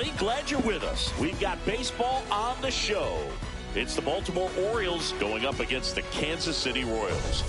everybody. Glad you're with us. We've got baseball on the show. It's the Baltimore Orioles going up against the Kansas City Royals.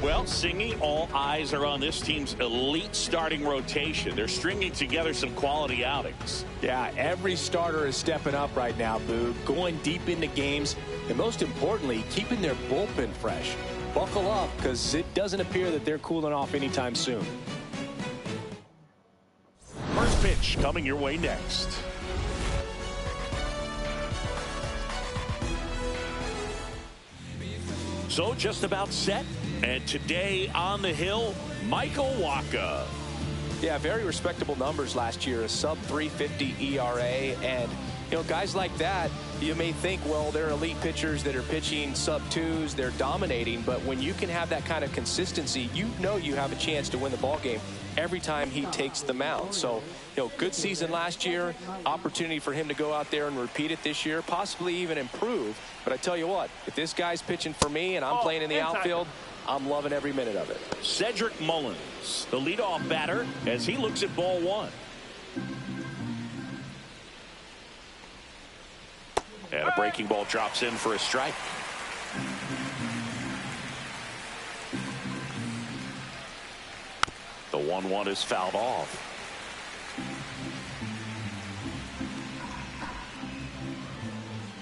Well, Singy, all eyes are on this team's elite starting rotation. They're stringing together some quality outings. Yeah, every starter is stepping up right now, Boo, going deep into games, and most importantly, keeping their bullpen fresh. Buckle up, because it doesn't appear that they're cooling off anytime soon. First pitch coming your way next. So just about set. And today on the hill, Michael Wacha. Yeah, very respectable numbers last year, a sub 350 ERA. And, you know, guys like that, you may think, well, they're elite pitchers that are pitching sub twos, they're dominating. But when you can have that kind of consistency, you know you have a chance to win the ball game every time he takes the mound. So, you know, good season last year, opportunity for him to go out there and repeat it this year, possibly even improve. But I tell you what, if this guy's pitching for me and I'm playing in the outfield, I'm loving every minute of it. Cedric Mullins, the leadoff batter, as he looks at ball one. And a breaking ball drops in for a strike. The 1-1 is fouled off.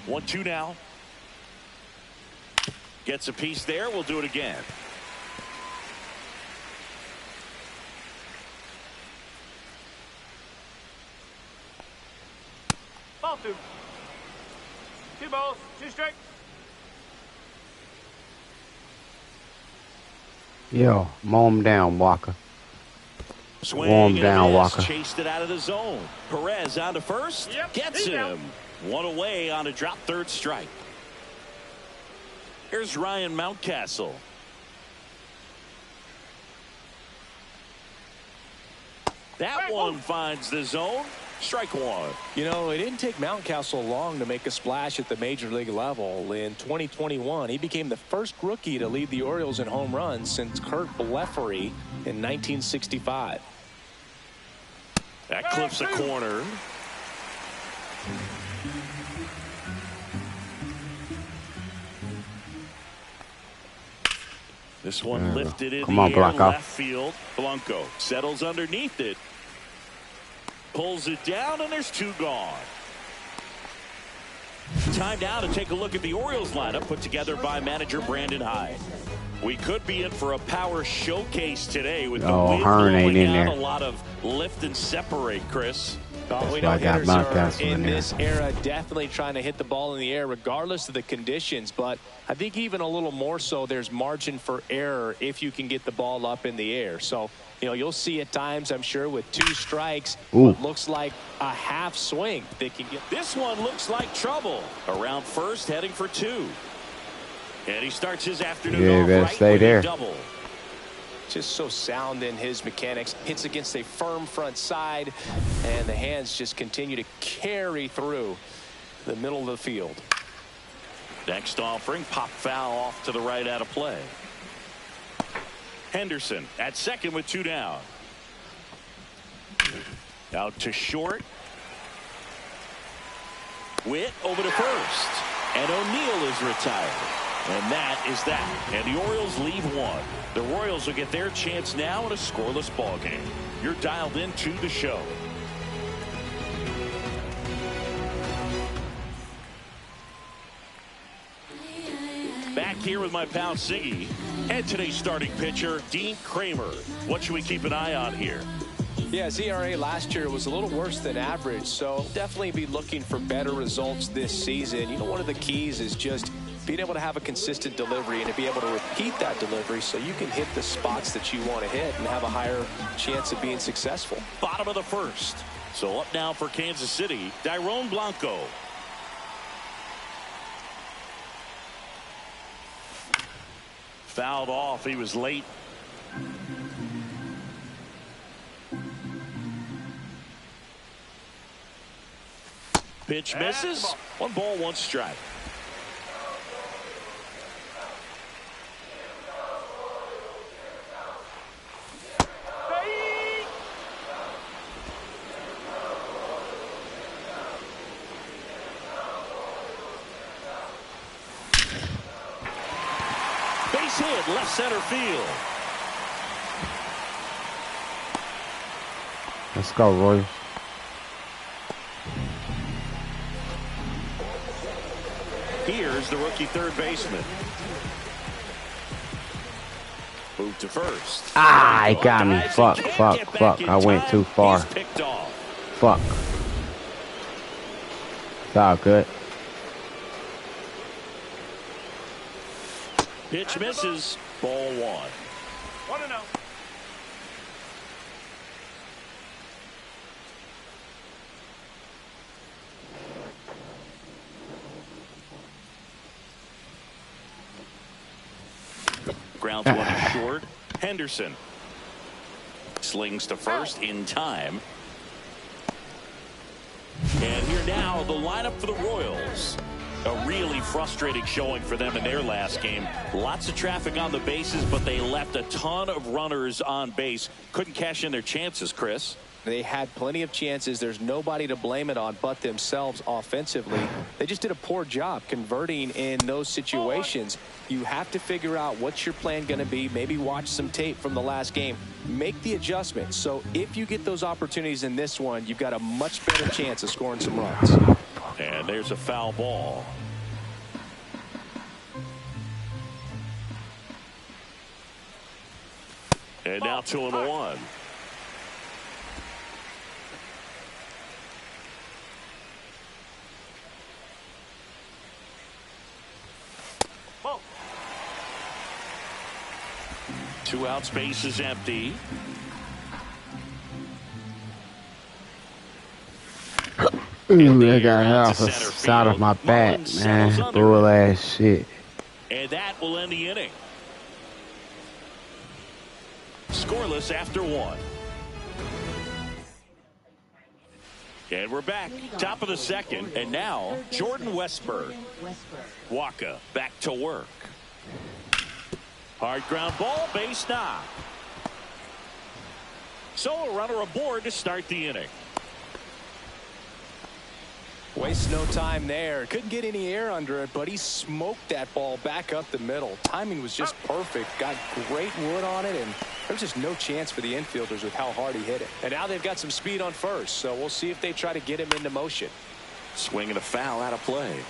One, two now. Gets a piece there. We'll do it again. Ball two. Two balls, two strikes. Yo, mow him down, Walker. Warm down, Walker. Chased it out of the zone. Perez on to first. Yep, gets him. One away on a drop third strike. Here's Ryan Mountcastle. That one finds the zone. Strike one. You know, it didn't take Mountcastle long to make a splash at the major league level. In 2021, he became the first rookie to lead the Orioles in home runs since Kurt Blefary in 1965. That clips a corner. This one lifted in the air, left field. Blanco settles underneath it. Pulls it down, and there's two gone. Time now to take a look at the Orioles lineup put together by manager Brandon Hyde. We could be in for a power showcase today with the wind blowing out, a lot of lift and separate, Chris. We know hitters are in this era definitely trying to hit the ball in the air regardless of the conditions, but I think even a little more so there's margin for error if you can get the ball up in the air. So, you know, you'll see at times, I'm sure, with two strikes, what looks like a half swing. They can get. This one looks like trouble. Around first, heading for two. And he starts his afternoon off right stay with there. a double. Just so sound in his mechanics. Hits against a firm front side, and the hands just continue to carry through the middle of the field. Next offering, pop foul off to the right out of play. Henderson at second with two down. Out to short. Witt over to first. And O'Neill is retired. And that is that. And the Orioles leave one. The Royals will get their chance now in a scoreless ball game. You're dialed into the show. Back here with my pal Siggy and today's starting pitcher Dean Kramer. What should we keep an eye on here? Yeah, his ERA last year was a little worse than average, so definitely be looking for better results this season. You know, one of the keys is just being able to have a consistent delivery and to be able to repeat that delivery so you can hit the spots that you want to hit and have a higher chance of being successful. Bottom of the first. So up now for Kansas City, Dairon Blanco. Fouled off. He was late. Pitch misses. 1 ball, 1 strike. Base hit, left center field. Let's go, Royals. Here's the rookie third baseman. Move to first. Ah, he got me. Fuck. I went too far. Fuck. It's all good. Pitch misses. Ball 1. 1-0. Grounds 1 short. Henderson slings to first in time. And here now, the lineup for the Royals. A really frustrating showing for them in their last game. Lots of traffic on the bases, but they left a ton of runners on base. Couldn't cash in their chances, Chris. They had plenty of chances. There's nobody to blame it on but themselves offensively. They just did a poor job converting in those situations. You have to figure out what's your plan going to be. Maybe watch some tape from the last game. Make the adjustment. So if you get those opportunities in this one, you've got a much better chance of scoring some runs. And there's a foul ball. And now 2-1. Two out, space is empty. Ooh, I got half a side of my back, man. Bull ass shit. And that will end the inning. Scoreless after 1. And we're back. Top of the second. And now, Jordan Westburg. Waka back to work. Hard ground ball, base knock. So a runner aboard to start the inning. Waste no time there. Couldn't get any air under it, but he smoked that ball back up the middle. Timing was just perfect. Got great wood on it, and there's just no chance for the infielders with how hard he hit it. And now they've got some speed on first, so we'll see if they try to get him into motion. Swinging a foul out of play.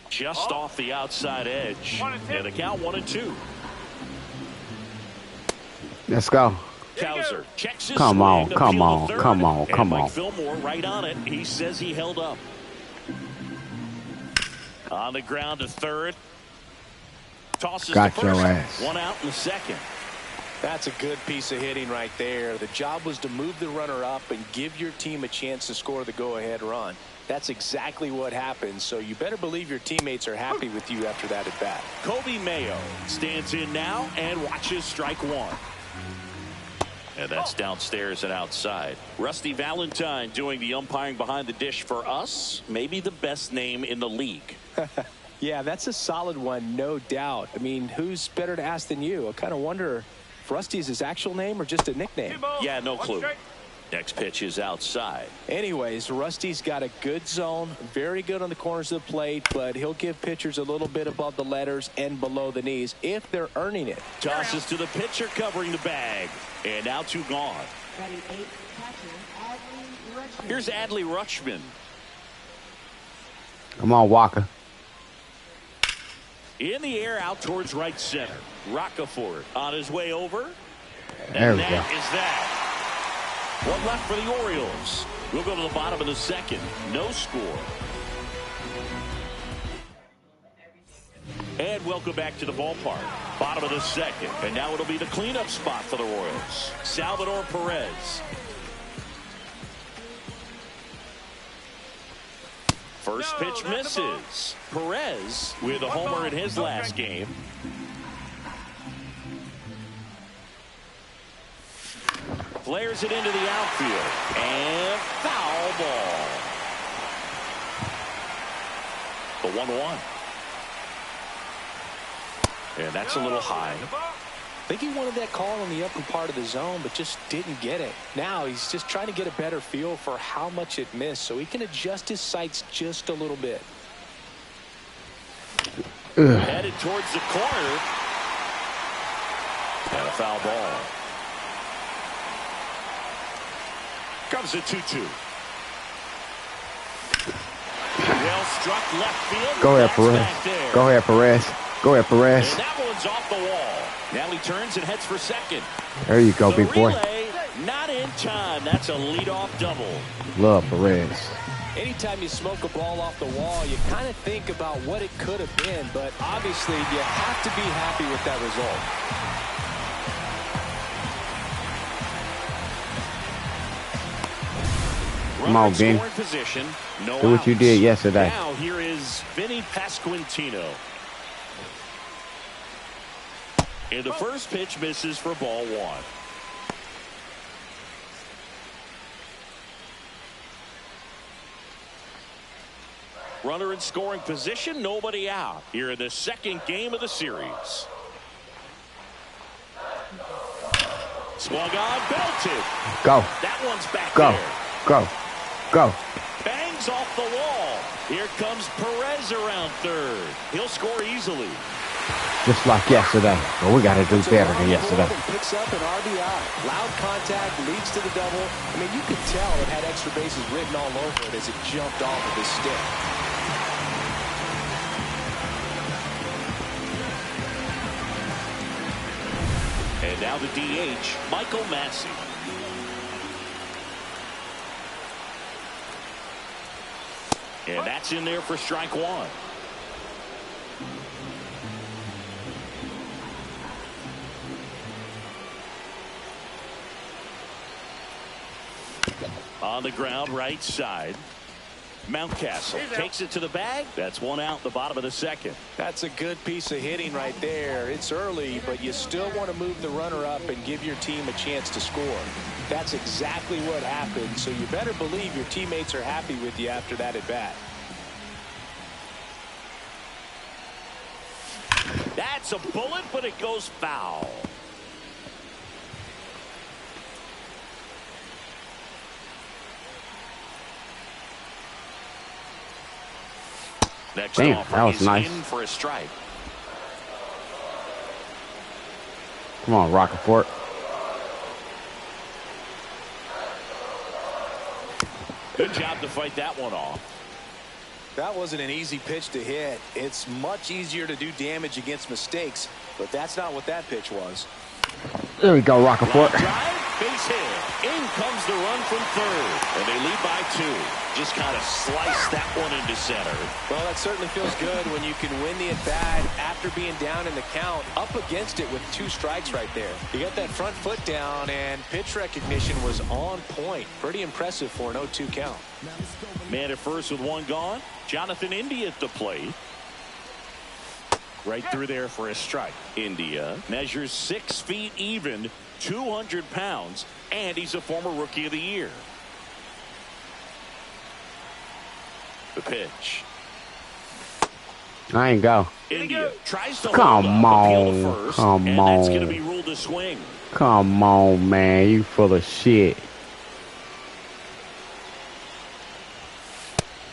Just off the outside edge. And the count 1-2. Let's go. Cowser checks his Come on, swing, come on, third, come on, come Mike on. Fillmore right on it. He says he held up. On the ground to third. Tosses Got to first. your ass. 1 out in the second. That's a good piece of hitting right there. The job was to move the runner up and give your team a chance to score the go-ahead run. That's exactly what happened, so you better believe your teammates are happy with you after that at bat. Kobe Mayo stands in now and watches strike 1. And that's downstairs and outside. Rusty Valentine doing the umpiring behind the dish for us. Maybe the best name in the league. Yeah, that's a solid one, no doubt. I mean, who's better to ask than you? I kind of wonder if Rusty is his actual name or just a nickname. Yeah, no clue. Next pitch is outside. Anyways, Rusty's got a good zone, very good on the corners of the plate, but he'll give pitchers a little bit above the letters and below the knees if they're earning it. Tosses to the pitcher covering the bag. And now 2 gone. Here's Adley Rutschman. Come on, Walker. In the air out towards right center. Roccaforte on his way over. There And we go. that is that. 1 left for the Orioles. We'll go to the bottom of the second. No score. And welcome back to the ballpark. Bottom of the second. And now it'll be the cleanup spot for the Royals. Salvador Perez. First pitch misses. Perez with a homer in his last game. Flares it into the outfield. And foul ball. The 1-1. And that's a little high. I think he wanted that call in the upper part of the zone, but just didn't get it. Now he's just trying to get a better feel for how much it missed so he can adjust his sights just a little bit. Headed towards the corner. And a foul ball. Comes a 2-2. Well struck left field. Go ahead, Perez. Go ahead, Perez. Go ahead, Perez. And that one's off the wall. Now he turns and heads for second. There you go, big boy. Not in time. That's a leadoff double. Love Perez. Anytime you smoke a ball off the wall, you kind of think about what it could have been, but obviously you have to be happy with that result. Come on, Ben. Do what you did yesterday. Now here is Vinny Pasquantino. And the first pitch misses for ball 1. Runner in scoring position, nobody out here in the second game of the series. Swung on, belted. Go. That one's back Go. there. Go. Go. Bangs off the wall. Here comes Perez around third. He'll score easily. Just like yesterday. But we got to do better than yesterday. Picks up an RBI. Loud contact leads to the double. I mean, you could tell it had extra bases written all over it as it jumped off of his stick. And now the DH, Michael Massey. And that's in there for strike 1. On the ground, right side. Mountcastle takes it to the bag. That's one out, the bottom of the second. That's a good piece of hitting right there. It's early, but you still want to move the runner up and give your team a chance to score. That's exactly what happened, so you better believe your teammates are happy with you after that at bat. That's a bullet, but it goes foul. Next Damn, offer, that was he's nice. in for a strike. Come on, Rockefort. Good job to fight that one off. That wasn't an easy pitch to hit. It's much easier to do damage against mistakes, but that's not what that pitch was. There we go, Rockefort. Drive, base hit. In comes the run from third, and they lead by 2. Just kind of slice that one into center. Well, that certainly feels good when you can win the at-bat after being down in the count, up against it with 2 strikes right there. You got that front foot down, and pitch recognition was on point. Pretty impressive for an 0-2 count. Man at first with 1 gone. Jonathan India at the plate. Right through there for a strike. India measures 6 feet even, 200 pounds, and he's a former Rookie of the Year. The pitch. I ain't go. India tries to Come hold up, appeal to on. first, Come and that's going to on. be ruled a swing. Come on, man. You full of shit.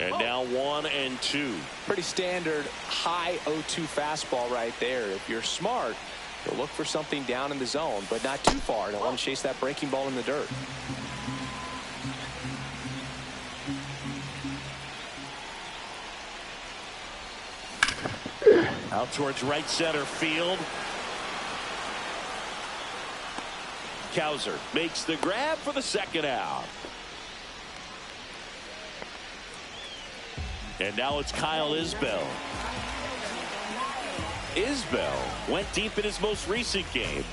And now 1-2. Pretty standard high 0-2 fastball right there. If you're smart, you'll look for something down in the zone, but not too far. Don't want to chase that breaking ball in the dirt. Out towards right center field. Cowser makes the grab for the second out. And now it's Kyle Isbell. Isbell went deep in his most recent game.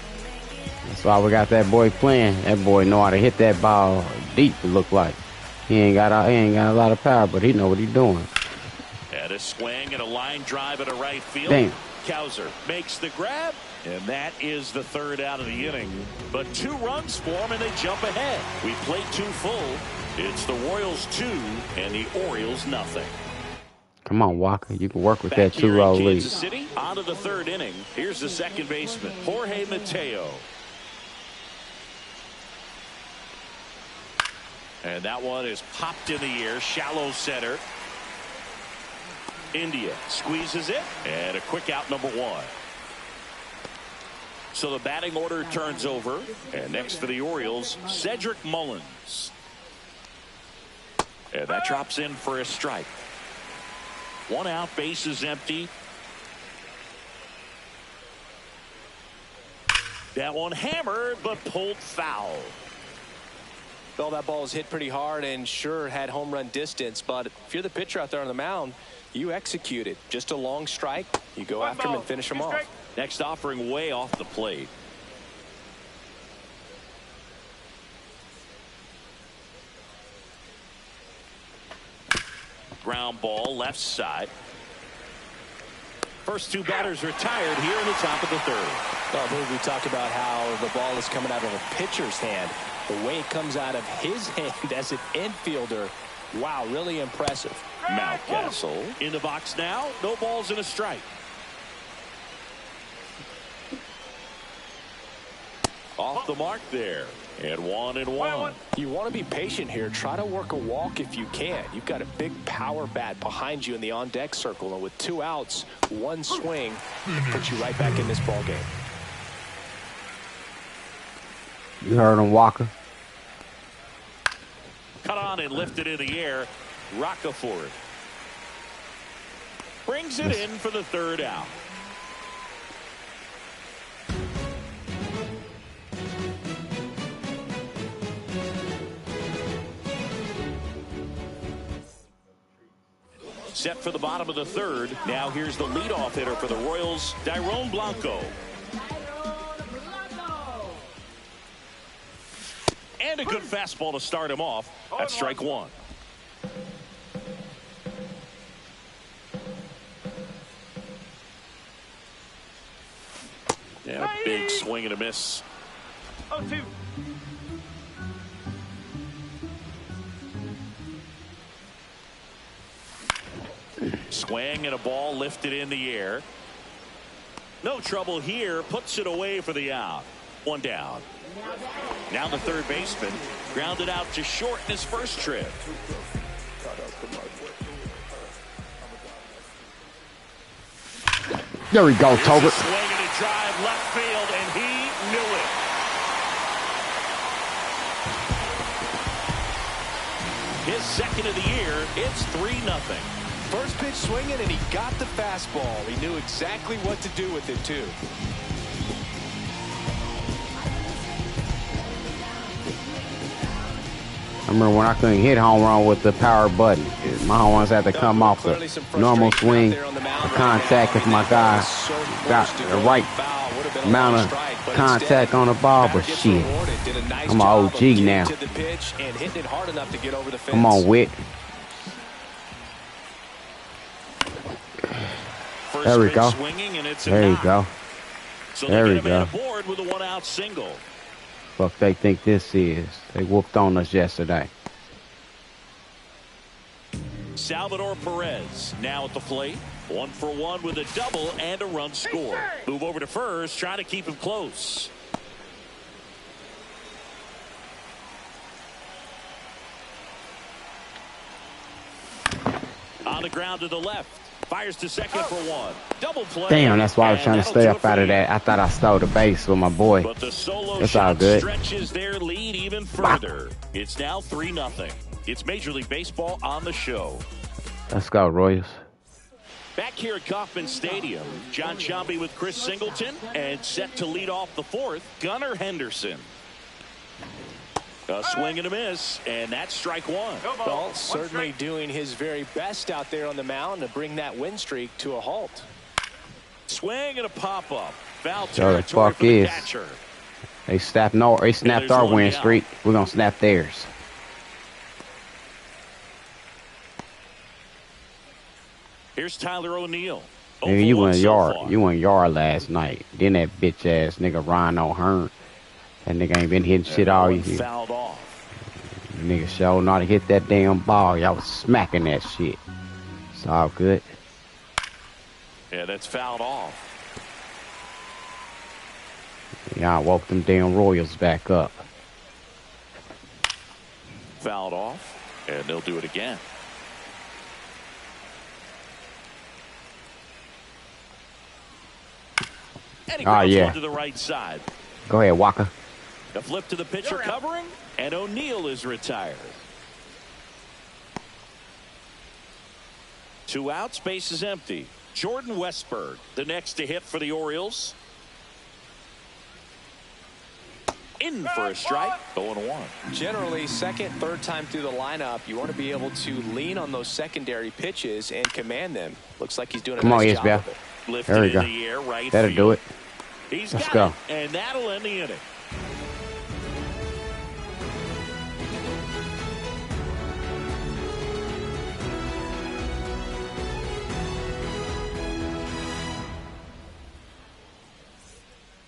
That's why we got that boy playing. That boy know how to hit that ball deep. It look like he ain't got a lot of power, but he know what he's doing. And a swing and a line drive at a right field. Damn. Cowser makes the grab, and that is the third out of the inning. But 2 runs for him, and they jump ahead. We played 2 full. It's the Royals 2 and the Orioles nothing. Come on, Walker. You can work with Back that 2-0 lead. Kansas City, on to the 3rd inning. Here's the second baseman, Jorge Mateo. And that one is popped in the air, shallow center. India squeezes it, and a quick out, number 1. So the batting order turns over, and next for the Orioles, Cedric Mullins. And that drops in for a strike. 1 out, base is empty. That one hammered, but pulled foul. Well, that ball was hit pretty hard and sure had home run distance, but if you're the pitcher out there on the mound, you execute it. Just a long strike. You go after him and finish him off. Next offering way off the plate. Ground ball left side. First 2 batters retired here in the top of the 3rd. Well, I believe we talked about how the ball is coming out of a pitcher's hand. The way it comes out of his hand as an infielder, wow, really impressive. Mountcastle in the box now. No balls and a strike. Off the mark there. And 1-1. You want to be patient here. Try to work a walk if you can. You've got a big power bat behind you in the on-deck circle. And with 2 outs, 1 swing puts you right back in this ball game. You heard him, Walker. Cut on and lifted in the air. Roccaforte brings it in for the 3rd out. Set for the bottom of the 3rd. Now here's the leadoff hitter for the Royals, Dairon Blanco. And a good fastball to start him off. That's strike 1. Yeah, big swing and a miss. 0-2. Swing and a ball lifted in the air. No trouble here. Puts it away for the out. 1 down. Now the 3rd baseman grounded out to short in his first trip. There we go, Tobert. Swing and a drive left field, and he knew it. His 2nd of the year. It's 3-0. First pitch swinging, and he got the fastball. He knew exactly what to do with it, too. I remember when I couldn't hit home run with the power button. My home runs had to come off the normal swing, the contact if my guy got the right amount of contact on the ball, but shit, I'm an OG now. Come on, Witt. There we go. There you go. There we go. With a 1-out single. Fuck they think this is. They whooped on us yesterday. Salvador Perez now at the plate. 1 for 1 with a double and a run scored. Move over to first, try to keep him close. On the ground to the left. Fires to second for 1. Double play. Damn, that's why I was trying to stay up out of that. I thought I stole the base with my boy. But the solo it's all shot good. Stretches their lead even further. It's now 3-0. It's Major League Baseball on the show. Let's go, Royals. Back here at Kauffman Stadium, John Sciambi with Chris Singleton, and set to lead off the 4th, Gunnar Henderson. A swing and a miss, and that's strike 1. Well, certainly doing his very best out there on the mound to bring that win streak to a halt. Swing and a pop-up. Foul So the territory fuck for the is. catcher. They snapped our win streak. We're going to snap theirs. Here's Tyler O'Neill. Nigga, you went yard last night. Then that bitch ass nigga Ryan O'Hearn. That nigga ain't been hitting shit all year. Fouled off. Nigga showed not to hit that damn ball. Y'all was smacking that shit. It's all good. Yeah, that's fouled off. Y'all woke them damn Royals back up. Fouled off, and they'll do it again. And he grounds one to the right side. Go ahead, Walker. The flip to the pitcher covering, and O'Neill is retired. 2 outs, base is empty. Jordan Westburg, the next to hit for the Orioles. In for a strike, 0-1. Generally, second, third time through the lineup, you want to be able to lean on those secondary pitches and command them. Looks like he's doing a nice job of it. Lifted there we in go. The air, right That'll field. do it. Let's go. And that'll end the inning.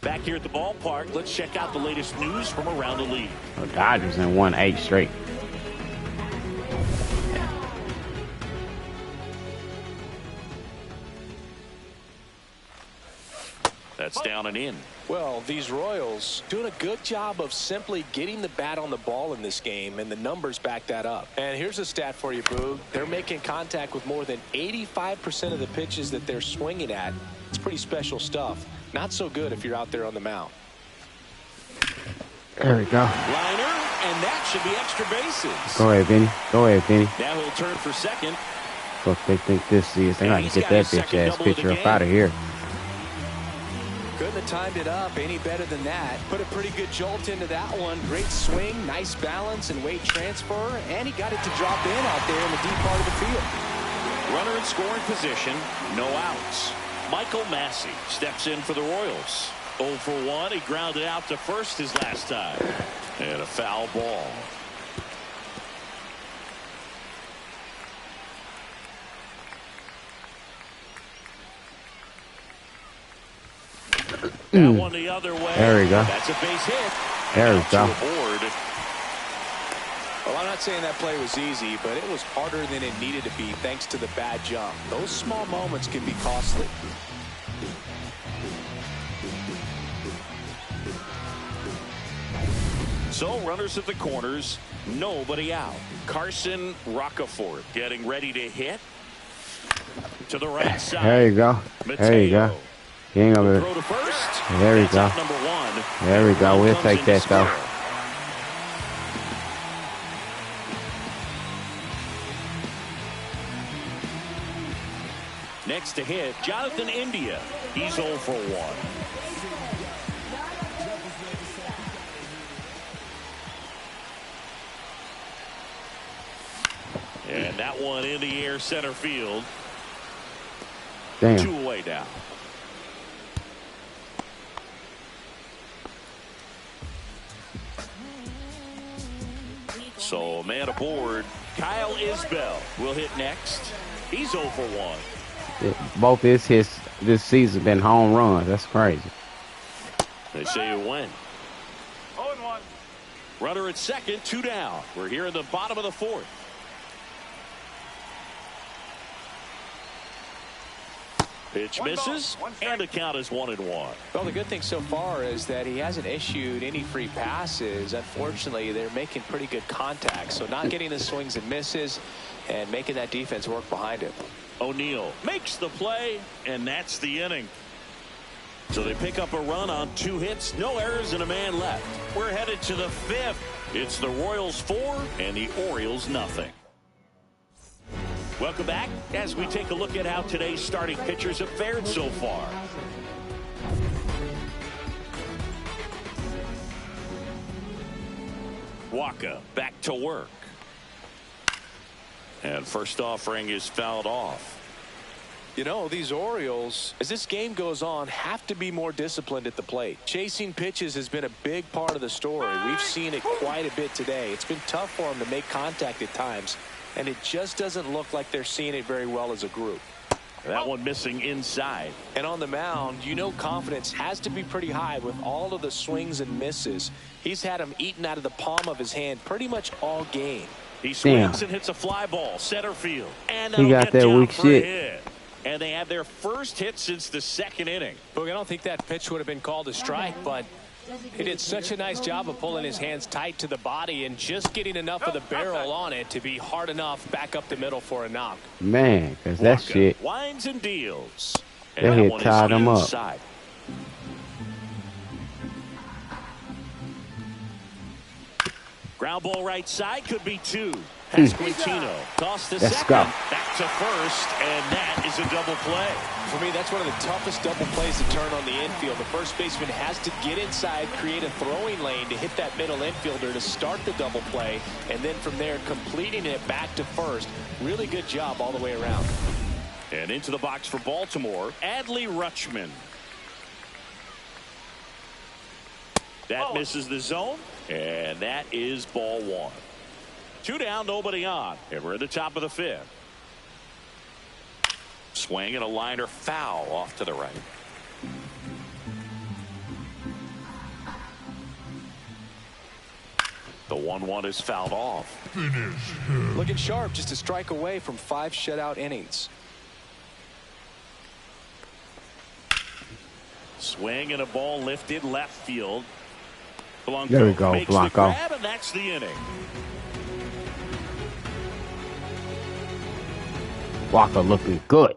Back here at the ballpark, let's check out the latest news from around the league. The Dodgers in won 8 straight. That's down and in. Well, these Royals doing a good job of simply getting the bat on the ball in this game, and the numbers back that up. And here's a stat for you, Boog. They're making contact with more than 85% of the pitches that they're swinging at. It's pretty special stuff. Not so good if you're out there on the mound. There we go. Liner, and that should be extra bases. Go ahead, Vinny. Go ahead, Vinny. Now he'll turn for second. Fuck they think this is. They gotta get that bitch ass pitcher up out of here. Couldn't have timed it up any better than that. Put a pretty good jolt into that one. Great swing, nice balance and weight transfer, and he got it to drop in out there in the deep part of the field. Runner in scoring position, no outs. Michael Massey steps in for the Royals. 0 for 1. He grounded out to first his last time. And a foul ball. That one the other way. There we go. That's a base hit. There we go. Well, I'm not saying that play was easy, but it was harder than it needed to be thanks to the bad jump. Those small moments can be costly. So runners at the corners, nobody out. Carson Roccaforte getting ready to hit. To the right side. There you go. There you go. He ain't gonna throw to first. There we go. Number 1. There we go. We'll take that though. Next to hit, Jonathan India. He's 0 for 1. And that one in the air center field. Damn. 2 away now. So a man aboard. Kyle Isbell will hit next. He's 0 for 1. Both his this season been home runs. That's crazy. They say you win. 0-1. Runner at second, 2 down. We're here in the bottom of the 4th. Pitch misses, and the count is 1-1. Well, the good thing so far is that he hasn't issued any free passes. Unfortunately, they're making pretty good contact, so not getting the swings and misses and making that defense work behind him. O'Neill makes the play, and that's the inning. So they pick up a run on 2 hits, no errors, and a man left. We're headed to the 5th. It's the Royals 4 and the Orioles nothing. Welcome back as we take a look at how today's starting pitchers have fared so far. Waka back to work. And first offering is fouled off. You know, these Orioles, as this game goes on, have to be more disciplined at the plate. Chasing pitches has been a big part of the story. We've seen it quite a bit today. It's been tough for them to make contact at times, and it just doesn't look like they're seeing it very well as a group. That one missing inside. And on the mound, you know confidence has to be pretty high with all of the swings and misses. He's had them eaten out of the palm of his hand pretty much all game. He swings and hits a fly ball, center field. And he got that weak shit. And they have their first hit since the second inning. Look, I don't think that pitch would have been called a strike, but he did such a nice job of pulling his hands tight to the body and just getting enough of the barrel on it to be hard enough back up the middle for a knock. Man, because that shit. Winds and deals. And that hit tied him up. Side. Ground ball right side, could be two. Pasquantino tossed the second. Go. Back to first, and that is a double play. For me, that's one of the toughest double plays to turn on the infield. The first baseman has to get inside, create a throwing lane to hit that middle infielder to start the double play, and then from there completing it back to first. Really good job all the way around. And into the box for Baltimore, Adley Rutschman. That misses the zone, and that is ball one. 2 down, nobody on, and we're at the top of the fifth. Swing and a liner foul off to the right. The 1-1 is fouled off. Looking sharp, just a strike away from 5 shutout innings. Swing and a ball lifted left field. Blanco there we go, makes Blanco. the grab, and that's the inning. Walker looking good.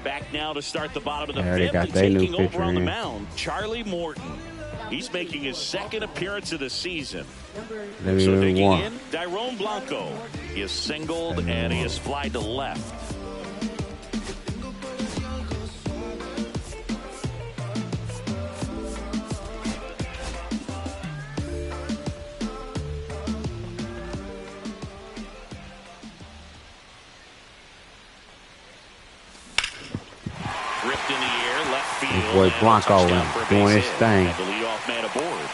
Back now to start the bottom of the They fifth, got and their new taking over pitcher on the in. mound, Charlie Morton. He's making his second appearance of the season. Let me So digging one. in, Tyrone Blanco. He is singled and he is flied to left. Ripped in the air, left field. This boy and a Blanco touchdown for a doing base his hit. thing. And the leadoff man aboard.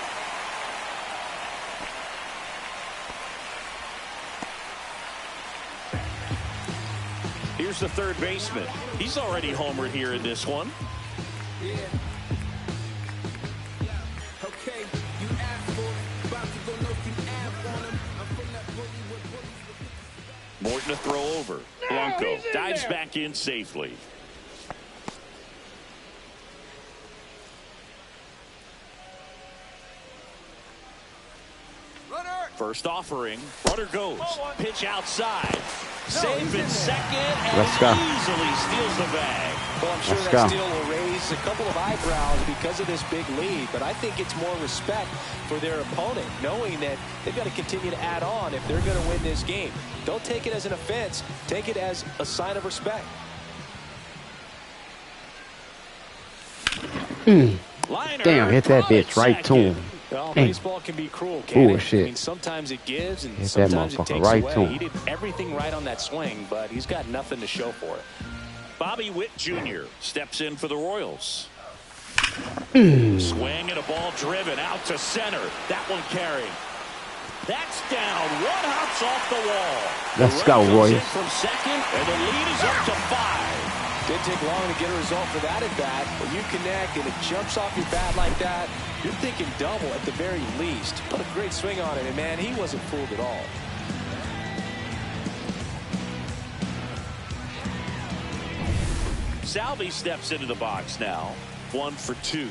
Here's the third baseman. He's already homered here in this one. Morton to throw over. Blanco dives back in safely. First offering. Runner goes. Pitch outside. Safe in second, and Let's go. easily steals the bag. Well, I'm sure Let's that go. steal will raise a couple of eyebrows because of this big lead, but I think it's more respect for their opponent, knowing that they've got to continue to add on if they're going to win this game. Don't take it as an offense. Take it as a sign of respect. Liner Damn, hit that caught at bitch right to second. him. Well, Damn. baseball can be cruel, can't it? Bullshit. I mean, sometimes it gives and Hit that sometimes it motherfucker takes right away. to him. He did everything right on that swing, but he's got nothing to show for it. Bobby Witt Jr. steps in for the Royals. Swing and a ball driven out to center. That one carrying. That's down. One hops off the wall. Let's The go, run comes in Royals. from second, and the lead is up to 5. Didn't take long to get a result for that at bat. When you connect and it jumps off your bat like that, you're thinking double at the very least. What a great swing on it, and man, he wasn't fooled at all. Salvi steps into the box now. 1 for 2.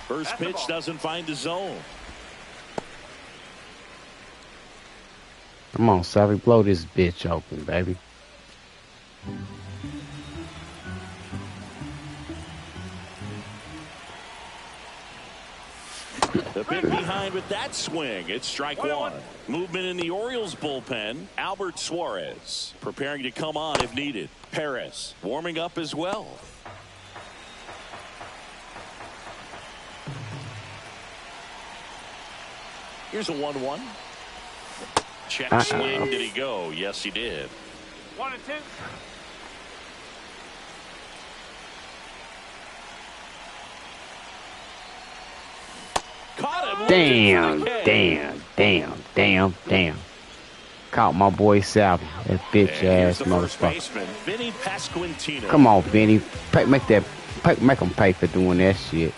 First pitch doesn't find the zone. Come on, Savvy, blow this bitch open, baby. The big behind with that swing. It's strike one. Movement in the Orioles bullpen. Albert Suarez preparing to come on if needed. Perez warming up as well. Here's a 1-1. Check swing. Did he go? Yes, he did. 1 and 2. Caught him. Damn. Caught my boy Salvi, that bitch ass motherfucker. Come on, Vinny. Make him pay for doing that shit.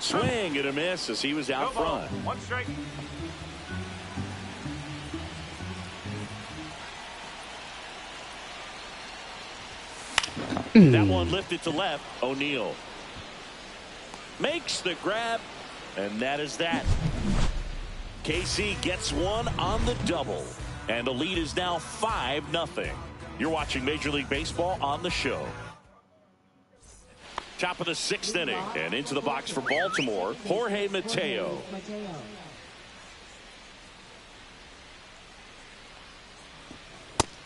Swing and a miss as he was out front. 1 strike. That one lifted to left. O'Neill makes the grab, and that is that. KC gets one on the double, and the lead is now 5-0. You're watching Major League Baseball on the show. Top of the 6th inning, and into the box for Baltimore, Jorge Mateo.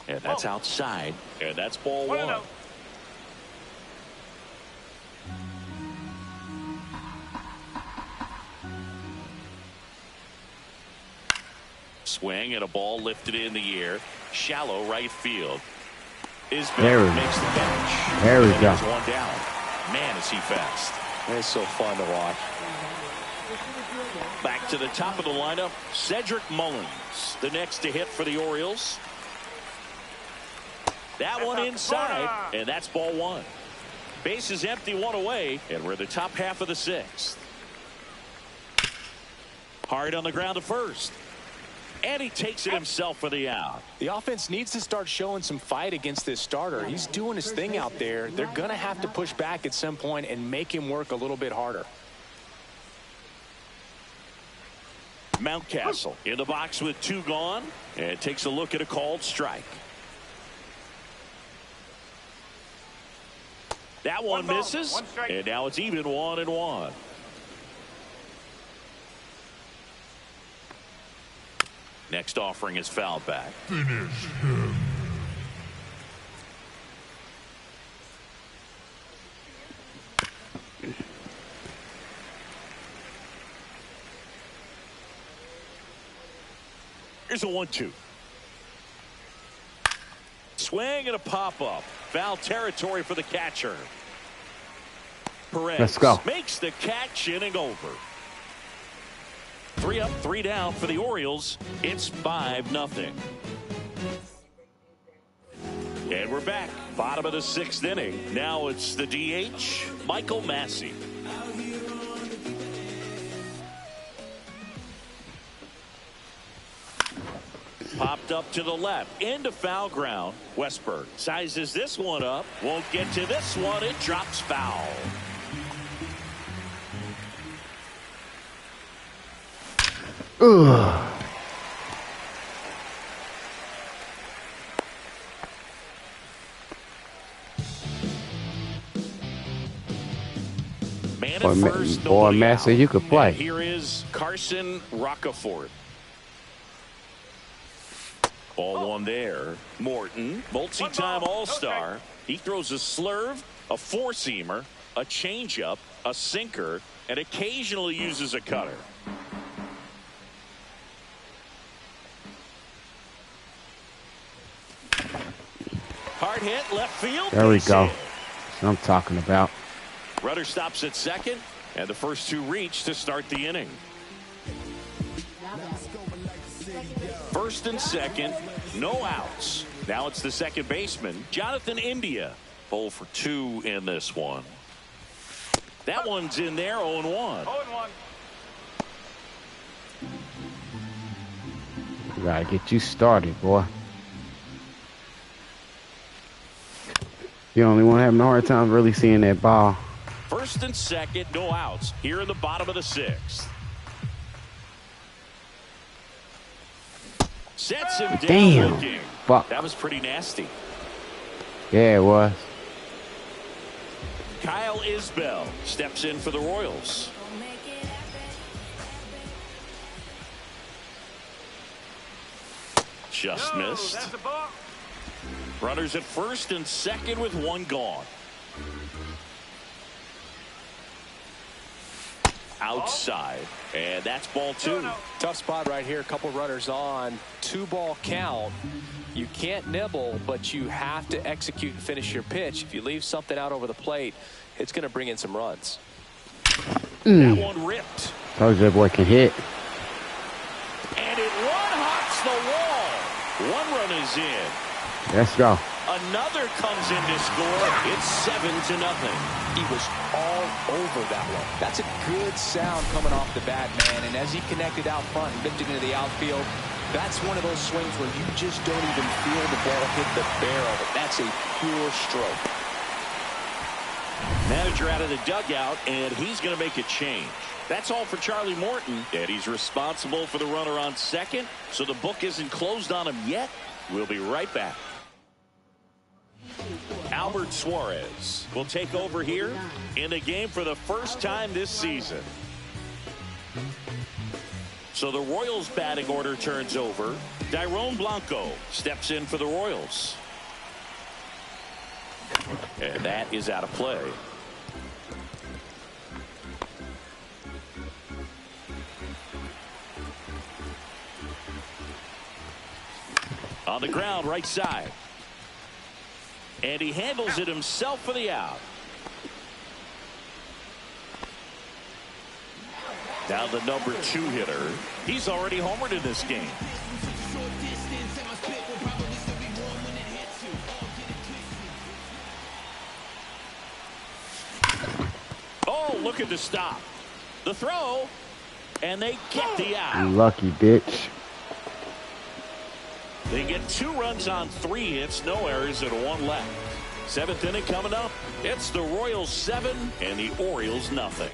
And that's outside, and that's ball 1. Swing and a ball lifted in the air. Shallow right field. Isbell makes the catch. There we go. One down. Man, is he fast. It's so fun to watch. Back to the top of the lineup, Cedric Mullins, the next to hit for the Orioles. That one inside, and that's ball 1. Base is empty, 1 away, and we're in the top half of the 6th. Hard on the ground to first. And he takes it himself for the out. The offense needs to start showing some fight against this starter. He's doing his thing out there. They're going to have to push back at some point and make him work a little bit harder. Mountcastle in the box with 2 gone, and takes a look at a called strike. That one misses, and now it's even 1-1. Next offering is fouled back. Finish him. Here's a 1-2. Swing and a pop-up. Foul territory for the catcher. Perez Let's go. Makes the catch, inning over. 3 up, 3 down for the Orioles. It's 5-0. And we're back. Bottom of the 6th inning. Now it's the DH, Michael Massey. Popped up to the left. Into foul ground. Westberg sizes this one up. Won't get to this one. It drops foul. Ugh. Man at first, boy, Massey, you could play. And here is Carson Roccaforte. Ball 1 there. Morton, multi-time All-Star. He throws a slurve, a four-seamer, a changeup, a sinker, and occasionally uses a cutter. Hard hit, left field. There we go. That's what I'm talking about. Rudder stops at second, and the first 2 reach to start the inning. First and second, no outs. Now it's the second baseman, Jonathan India. 0 for 2 in this one. That one's in there, 0-1. 0-1. We gotta get you started, boy. You only want to have a hard time really seeing that ball. First and second, no outs. Here in the bottom of the 6th. Sets him down. Damn. Looking. Fuck. That was pretty nasty. Yeah, it was. Kyle Isbell steps in for the Royals. Just missed. That's a ball. Runners at first and second with 1 gone. outside. And that's ball 2. Tough spot right here. A couple runners on. 2-ball count. You can't nibble, but you have to execute and finish your pitch. If you leave something out over the plate, it's going to bring in some runs. That one ripped. Told you that boy can hit. And it one-hops the wall. 1 run is in. Let's go. Another comes in to score. It's 7-0. He was all over that one. That's a good sound coming off the bat, man. And as he connected out front and lifted into the outfield, that's one of those swings where you just don't even feel the ball hit the barrel. That's a pure stroke. Manager out of the dugout, and he's going to make a change. That's all for Charlie Morton, and he's responsible for the runner on second, so the book isn't closed on him yet. We'll be right back. Albert Suarez will take over here in the game for the first time this season. So the Royals batting order turns over. Dairon Blanco steps in for the Royals. And that is out of play. On the ground, right side. And he handles it himself for the out. Now the number 2 hitter. He's already homered in this game. Oh, look at the stop. The throw. And they get the out. Lucky bitch. They get 2 runs on 3 hits, no errors, and 1 left. 7th inning coming up. It's the Royals 7 and the Orioles nothing.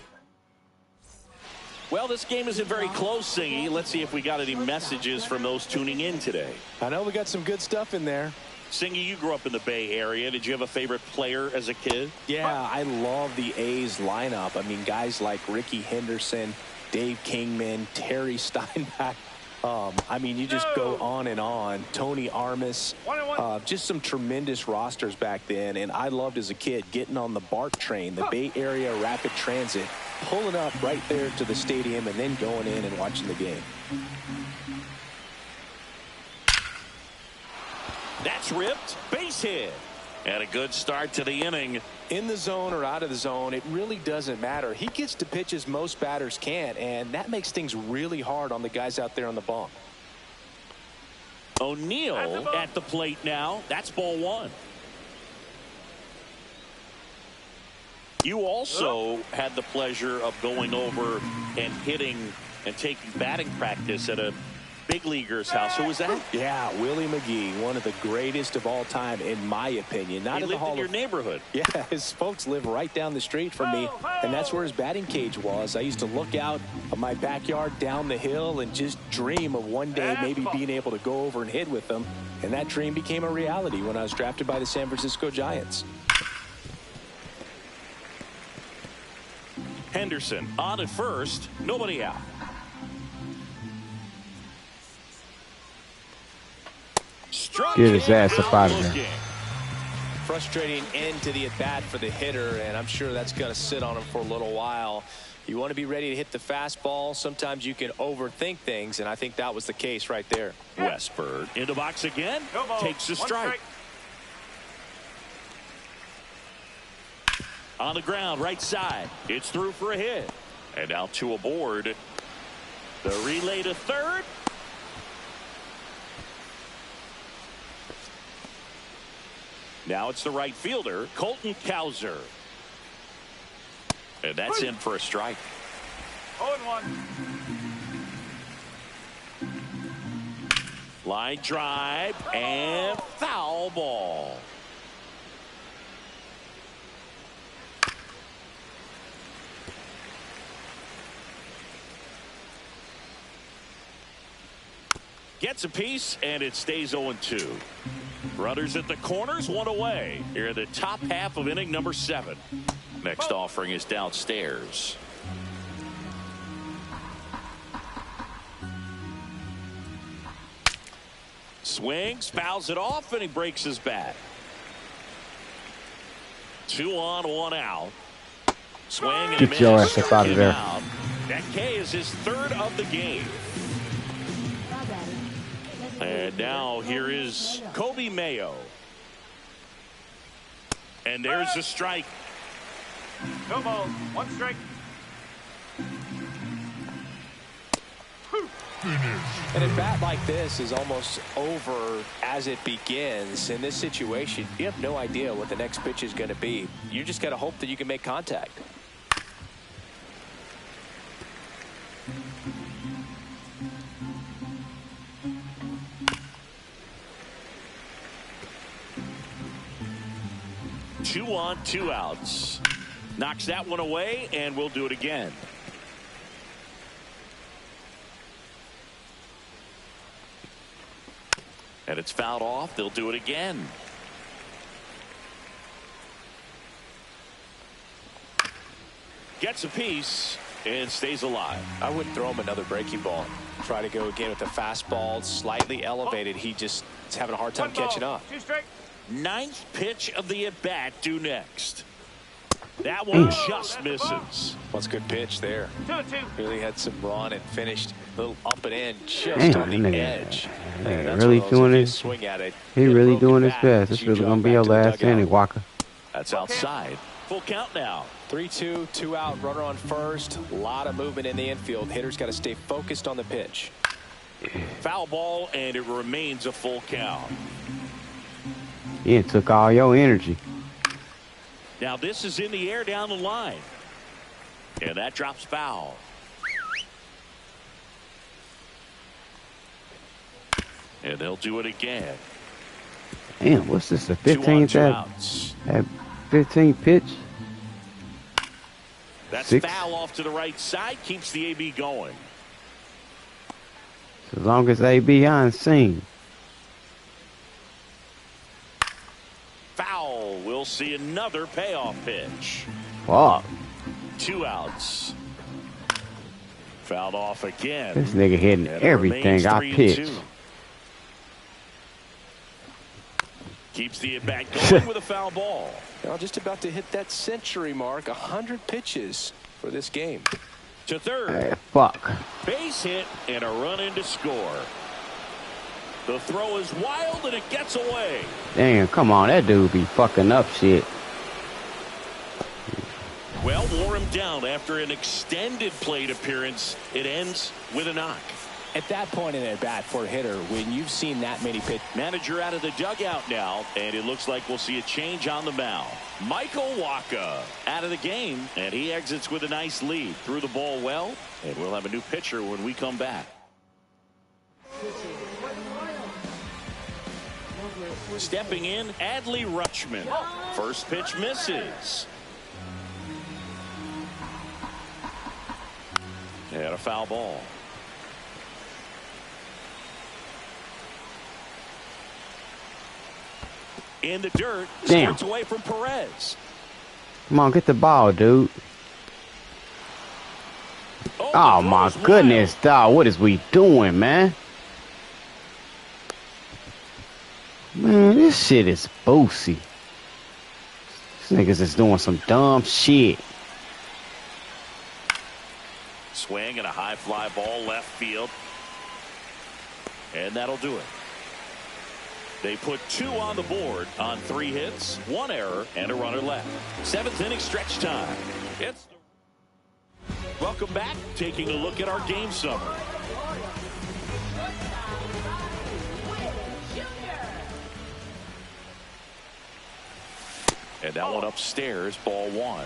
Well, this game isn't very close, Singy. Let's see if we got any messages from those tuning in today. I know we got some good stuff in there. Singy, you grew up in the Bay Area. Did you have a favorite player as a kid? Yeah, I love the A's lineup. I mean, guys like Ricky Henderson, Dave Kingman, Terry Steinbach. I mean, you just go on and on. Tony Armas, just some tremendous rosters back then. And I loved as a kid getting on the BART train, the Bay Area Rapid Transit, pulling up right there to the stadium and then going in and watching the game. That's ripped. Base hit. And a good start to the inning. In the zone or out of the zone, it really doesn't matter. He gets to pitches most batters can't, and that makes things really hard on the guys out there on the bump. O'Neill at the plate now. That's ball 1. You also had the pleasure of going over and hitting and taking batting practice at a big leaguer's house. Who was that? Yeah, Willie McGee, one of the greatest of all time, in my opinion. Not in the Hall of your neighborhood. Yeah, his folks live right down the street from me, and that's where his batting cage was. I used to look out of my backyard down the hill and just dream of one day maybe being able to go over and hit with them, and that dream became a reality when I was drafted by the San Francisco Giants. Henderson on at first, nobody out. Get his ass up out of there. Frustrating end to the at-bat for the hitter, and I'm sure that's going to sit on him for a little while. You want to be ready to hit the fastball. Sometimes you can overthink things, and I think that was the case right there. Westburg in the box again, takes a strike. On the ground, right side. It's through for a hit. And now 2 aboard. The relay to third. Now it's the right fielder, Colton Cowser. And that's in for a strike. 0-1. Line drive and foul ball. Gets a piece, and it stays 0-2. Runners at the corners, 1 away. Here in the top half of inning number 7. Next offering is downstairs. Swings, fouls it off, and he breaks his bat. 2 on, 1 out. Swing and get your ass up out of there. That K is his third of the game. And now here is Kobe Mayo. And there's the strike. No ball. One strike. And a bat like this is almost over as it begins. In this situation, you have no idea what the next pitch is going to be. You just got to hope that you can make contact. Two on, 2 outs. Knocks that one away, and we'll do it again. And it's fouled off. They'll do it again. Gets a piece and stays alive. I wouldn't throw him another breaking ball. Try to go again with the fastball slightly elevated. He just is having a hard time catching up. 2 strike. 9th pitch of the at-bat due next. That one just misses. What's a good pitch there. 2-2. Really had some run and finished a little up and in just on the edge. Really doing his swing at it. He really doing his best. This is going to be your last inning, Walker. That's outside. Full count now. 3-2, 2 out, runner on first. A lot of movement in the infield. Hitter's got to stay focused on the pitch. Foul ball, and it remains a full count. Yeah, it took all your energy. Now this is in the air down the line. And that drops foul. And they'll do it again. Damn, what's this, the 15th at 15th pitch? That's 6. Foul off to the right side. Keeps the AB going. As long as AB on scene. Foul. We'll see another payoff pitch. Fuck. 2 outs. Fouled off again. This nigga hitting everything I pitch. Keeps the at-bat going with a foul ball. Now just about to hit that century mark. 100 pitches for this game. To third. Hey, fuck. Base hit and a run in to score. The throw is wild and it gets away. Damn, come on. That dude be fucking up shit. Well, wore him down after an extended plate appearance. It ends with a knock. At that point in at bat for a hitter, when you've seen that many pitches. Manager out of the dugout now, and it looks like we'll see a change on the mound. Michael Wacha out of the game, and he exits with a nice lead. Threw the ball well, and we'll have a new pitcher when we come back. Stepping in, Adley Rutschman. First pitch misses. And a foul ball. In the dirt. Damn. Starts away from Perez. Come on, get the ball, dude. Oh my goodness, dog. What is we doing, man? Man, this shit is boosy. These niggas is doing some dumb shit. Swing and a high fly ball left field. And that'll do it. They put 2 on the board on 3 hits, 1 error, and a runner left. 7th inning stretch time. Welcome back. Taking a look at our game summary. And that one upstairs, ball 1.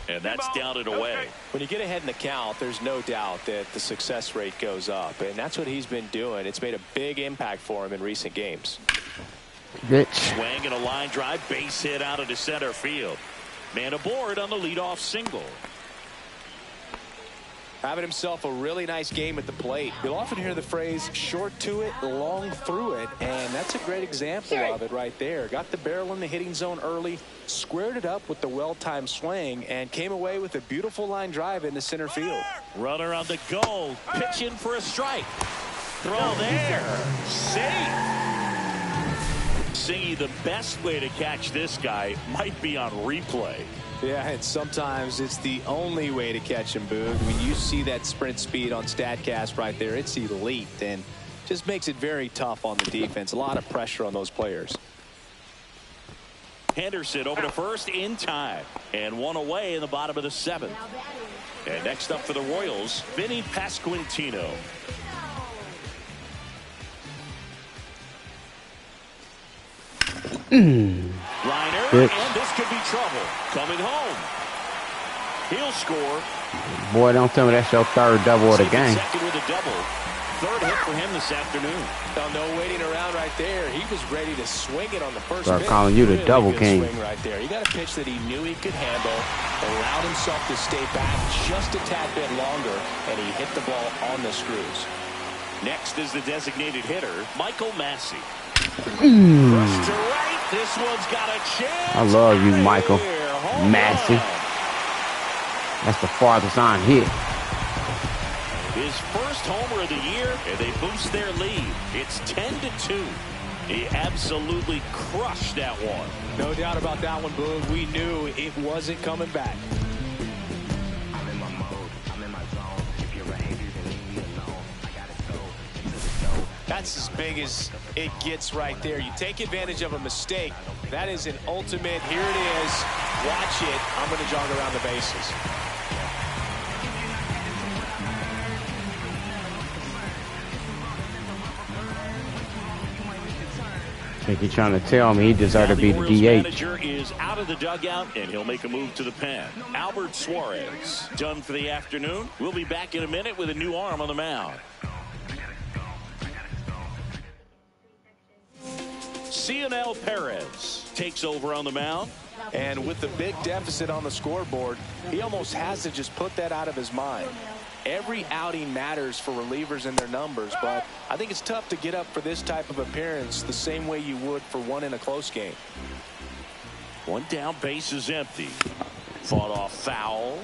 And that's down and away. When you get ahead in the count, there's no doubt that the success rate goes up. And that's what he's been doing. It's made a big impact for him in recent games. Bitch. Swing and a line drive, base hit out into center field. Man aboard on the leadoff single. Having himself a really nice game at the plate. You'll often hear the phrase short to it, long through it, and that's a great example of it right there. Got the barrel in the hitting zone early, squared it up with the well-timed swing, and came away with a beautiful line drive into center field. Runner on the go, pitching for a strike. Throw there, safe. Singy, the best way to catch this guy might be on replay. Yeah, and sometimes it's the only way to catch him, Boog. When you see that sprint speed on StatCast right there, it's elite and just makes it very tough on the defense. A lot of pressure on those players. Henderson over to first in time, and one away in the bottom of the 7th. And next up for the Royals, Vinny Pasquantino. Liner, and this could be trouble. Coming home. He'll score. Boy, don't tell me that's your third double of the game. Second with a double. Third hit for him this afternoon. No waiting around right there. He was ready to swing it on the first Start pitch. calling you the really double king. Swing right there. He got a pitch that he knew he could handle, allowed himself to stay back just a tad bit longer, and he hit the ball on the screws. Next is the designated hitter, Michael Massey. Rush to right. This one's got a chance. I love you, Michael Massey. That's the farthest on hit. His first homer of the year, and they boost their lead. It's 10-2. He absolutely crushed that one. No doubt about that one, Boog. We knew it wasn't coming back. I'm in my mode. I'm in my zone. If you're behavior, then leave me alone. I gotta go to the zone. That's as big as it gets right there. You take advantage of a mistake. That is an ultimate. Here it is. Watch it. I'm going to jog around the bases. I think he's trying to tell me he deserved to be the DH. Manager is out of the dugout, and he'll make a move to the pen. Albert Suarez done for the afternoon. We'll be back in a minute with a new arm on the mound. Cionel Perez takes over on the mound. And with the big deficit on the scoreboard, he almost has to just put that out of his mind. Every outing matters for relievers and their numbers, but I think it's tough to get up for this type of appearance the same way you would for one in a close game. One down, base is empty. Fought off foul.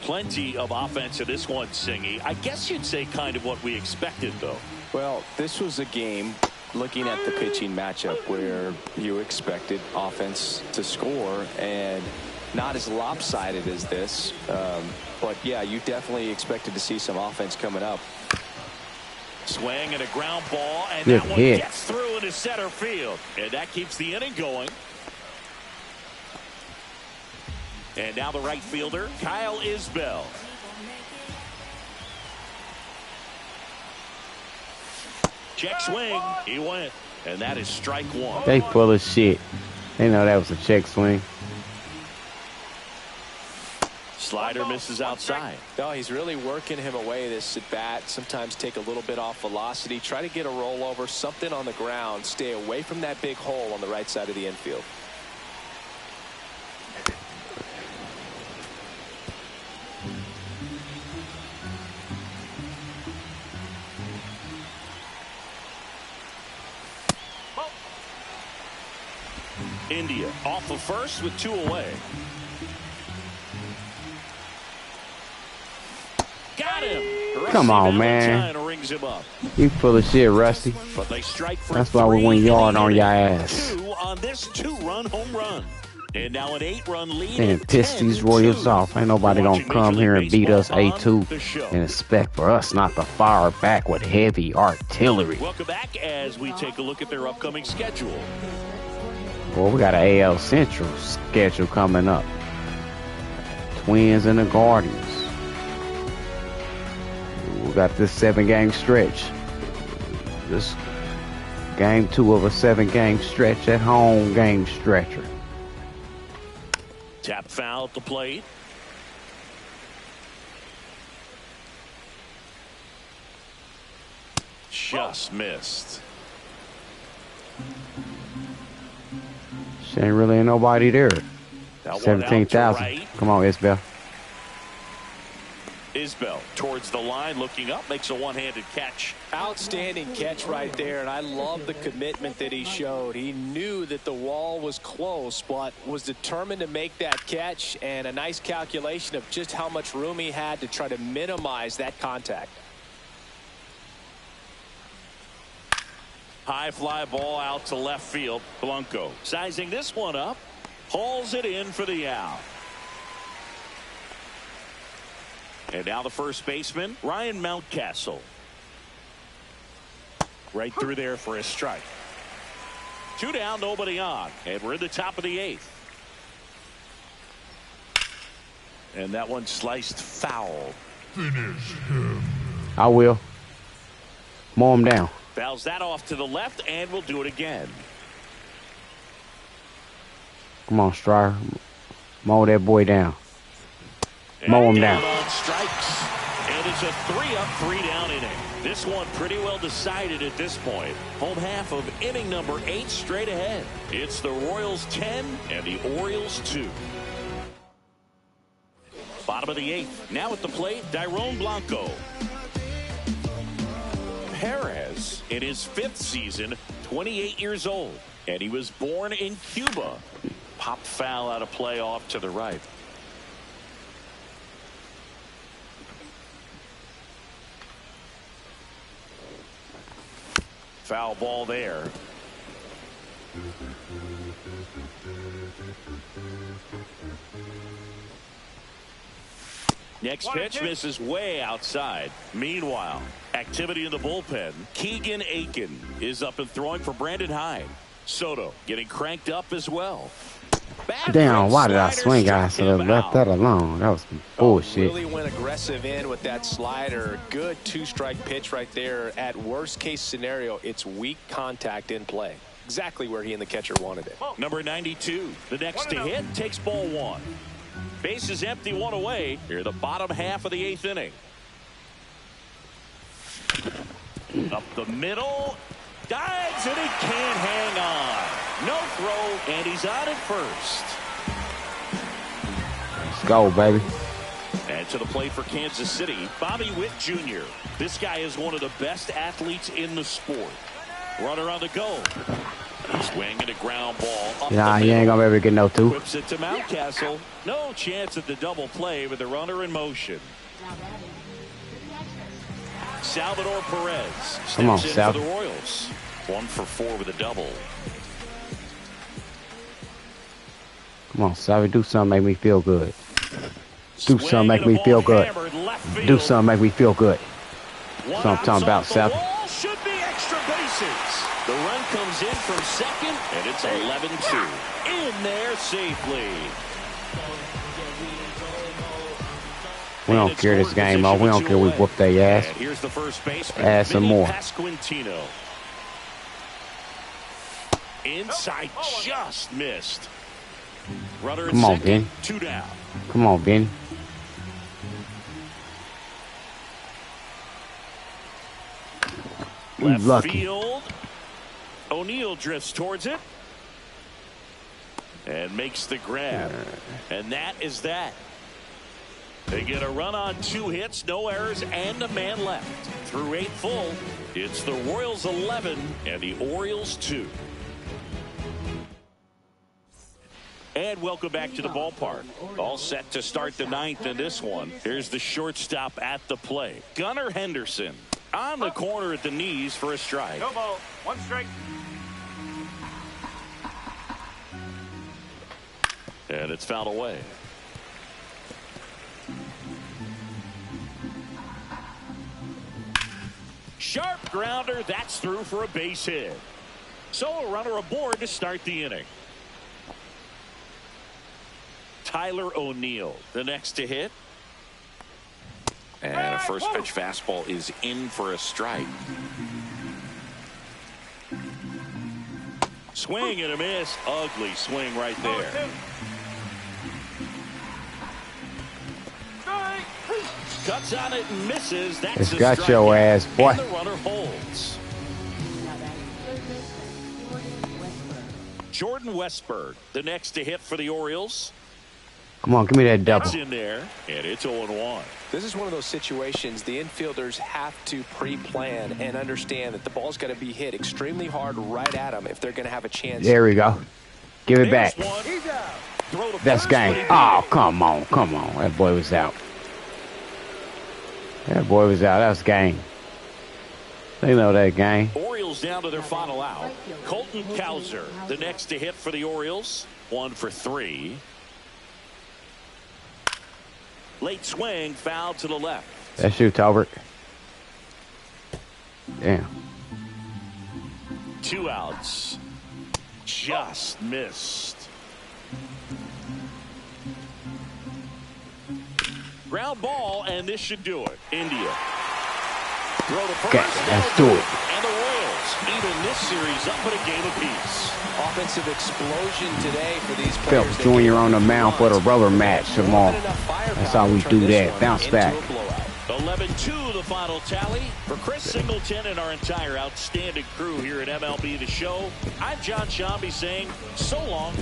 Plenty of offense in this one, Singy. I guess you'd say kind of what we expected, though. Well, this was a game, looking at the pitching matchup, where you expected offense to score, and not as lopsided as this. But yeah, you definitely expected to see some offense coming up. Swing and a ground ball, and Good that one hit. gets through into center field, and that keeps the inning going. And now the right fielder, Kyle Isbell. Check swing, he went, and that is strike one. They full of shit. They know that was a check swing. Slider misses outside. No, he's really working him away this at bat. Sometimes take a little bit off velocity, try to get a rollover, something on the ground, stay away from that big hole on the right side of the infield. India off of first with 2 away. Got him. Come on, man. Rings him up. You full of shit, Rusty. But they strike for That's why we 3 went in the yard on inning. your ass. 2 on this 2-run home run. And now an 8-run lead. And piss these Royals off. Ain't nobody gonna come here and beat us 8-2 and expect for us not to fire back with heavy artillery. Welcome back as we take a look at their upcoming schedule. Well, we got an AL Central schedule coming up. Twins and the Guardians. We got this 7-game stretch. This game 2 of a 7-game stretch at home game stretcher. Tap foul at the plate. Just missed. She ain't really ain't nobody there. That one out to 17,000. right. Come on, Isbell. Isbell towards the line, looking up, makes a one-handed catch. Outstanding catch right there, and I love the commitment that he showed. He knew that the wall was close, but was determined to make that catch, and a nice calculation of just how much room he had to try to minimize that contact. High fly ball out to left field. Blanco sizing this one up. Hauls it in for the out. And now the first baseman, Ryan Mountcastle. Right through there for a strike. 2 down, nobody on. And we're in the top of the 8th. And that one sliced foul. Finish him. I will. Mow him down. Fouls that off to the left, and we'll do it again. Come on, Strider. Mow that boy down. Mow him down. On strikes. And it's a 3-up, 3-down inning. This one pretty well decided at this point. Home half of inning number 8 straight ahead. It's the Royals 10 and the Orioles 2. Bottom of the 8th. Now at the plate, Dairon Blanco. Perez in his 5th season, 28 years old. And he was born in Cuba. Popped foul out of play off to the right. Foul ball there. Next pitch misses way outside. Meanwhile, activity in the bullpen. Keegan Aiken is up and throwing for Brandon Hyde. Soto getting cranked up as well. Damn, why did I swing? I should have left that alone. That was some bullshit. Really went aggressive in with that slider. Good 2-strike pitch right there. At worst case scenario, it's weak contact in play. Exactly where he and the catcher wanted it. Number 92, the next to hit, takes ball 1. Base is empty, 1 away. Here the bottom half of the 8th inning. Up the middle. Dives and he can't hang on. No throw, and he's on at first. Let's go, baby. And to the plate for Kansas City, Bobby Witt Jr. This guy is one of the best athletes in the sport. Runner on the go. Swinging a ground ball. Nah, you ain't gonna be able to get no 2. Whips it to Mountcastle. No chance at the double play with the runner in motion. Salvador Perez Come on, steps in for the Royals. 1 for 4 with a double. Come on, Salvi, do something make me feel good. Do something make me feel good. Do something make me feel good. That's what I'm talking about, Salvi. Should be extra bases. The run comes in from second, and it's 11-2. In there safely. We don't care this game, we don't care we whoop their ass. And here's the first baseman. Add some more. Pasquantino. Inside, just missed. Runner Come on, second, Ben. 2 down. Come on, Ben. You Left lucky. field. O'Neill drifts towards it and makes the grab. And that is that. They get a run on 2 hits, no errors, and a man left. Through 8 full, it's the Royals 11 and the Orioles 2. And welcome back to the ballpark. All set to start the 9th in this one. Here's the shortstop at the plate. Gunnar Henderson on the corner at the knees for a strike. No ball. 1 strike. And it's fouled away. Sharp grounder. That's through for a base hit. So a runner aboard to start the inning. Tyler O'Neill, the next to hit. And a first pitch fastball is in for a strike. Swing and a miss. Ugly swing right there. Cuts on it and misses. That's It's a got strikeout. your ass, boy. And the runner holds. Jordan Westberg, the next to hit for the Orioles. Come on, give me that double. That's in there, and it's 0-1. This is one of those situations the infielders have to pre-plan and understand that the ball's got to be hit extremely hard right at them if they're going to have a chance. There we go. Give it back. There's one. Throw to That's first, game. but he Oh, did. come on, come on. That boy was out. That boy was out. That's game. They know that game. Orioles down to their final out. Colton Cowser, the next to hit for the Orioles. 1 for 3. Late swing, foul to the left. That's you, Talbert. Damn. 2 outs. Just missed. Ground ball, and this should do it. India. Throw to first. Okay, let's do it. And the Royals even this series up at a game apiece. Offensive explosion today for these players. Phelps Jr. on the mound for the rubber match tomorrow. That's how we do that. Bounce back. 11-2 the final tally. For Chris Singleton and our entire outstanding crew here at MLB The Show, I'm John Shambi saying so long.